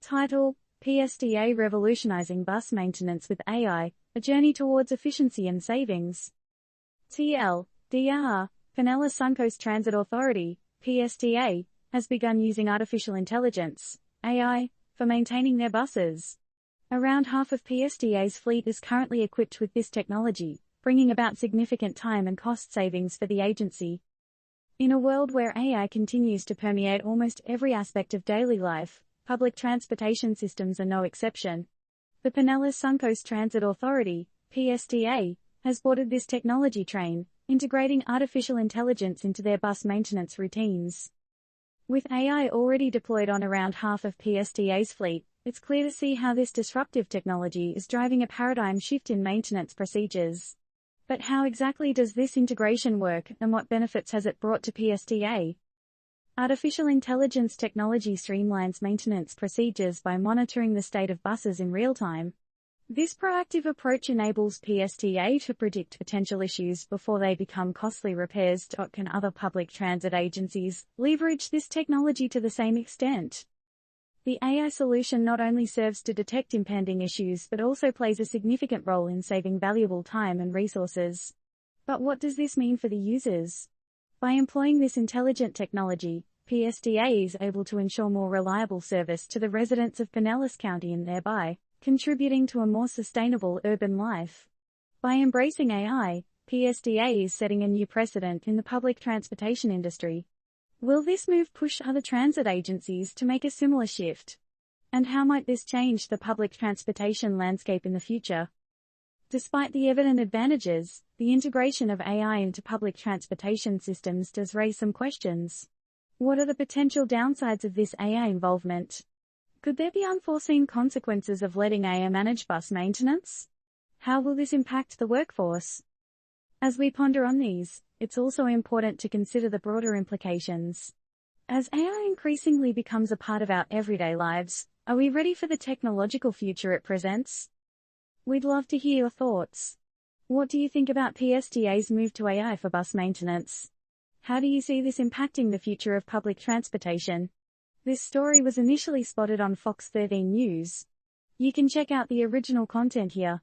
Title: PSTA Revolutionizing Bus Maintenance with AI, A Journey Towards Efficiency and Savings. TLDR, Pinellas Suncoast Transit Authority, PSTA, has begun using artificial intelligence, AI, for maintaining their buses. Around half of PSTA's fleet is currently equipped with this technology, bringing about significant time and cost savings for the agency. In a world where AI continues to permeate almost every aspect of daily life, public transportation systems are no exception. The Pinellas Suncoast Transit Authority, PSTA, has boarded this technology train, integrating artificial intelligence into their bus maintenance routines. With AI already deployed on around half of PSTA's fleet, it's clear to see how this disruptive technology is driving a paradigm shift in maintenance procedures. But how exactly does this integration work, and what benefits has it brought to PSTA? Artificial intelligence technology streamlines maintenance procedures by monitoring the state of buses in real time. This proactive approach enables PSTA to predict potential issues before they become costly repairs. Can other public transit agencies leverage this technology to the same extent? The AI solution not only serves to detect impending issues but also plays a significant role in saving valuable time and resources. But what does this mean for the users? By employing this intelligent technology, PSTA is able to ensure more reliable service to the residents of Pinellas County and thereby contributing to a more sustainable urban life. By embracing AI, PSTA is setting a new precedent in the public transportation industry. Will this move push other transit agencies to make a similar shift? And how might this change the public transportation landscape in the future? Despite the evident advantages, the integration of AI into public transportation systems does raise some questions. What are the potential downsides of this AI involvement? Could there be unforeseen consequences of letting AI manage bus maintenance? How will this impact the workforce? As we ponder on these, it's also important to consider the broader implications. As AI increasingly becomes a part of our everyday lives, are we ready for the technological future it presents? We'd love to hear your thoughts. What do you think about PSTA's move to AI for bus maintenance? How do you see this impacting the future of public transportation? This story was initially spotted on Fox 13 News. You can check out the original content here.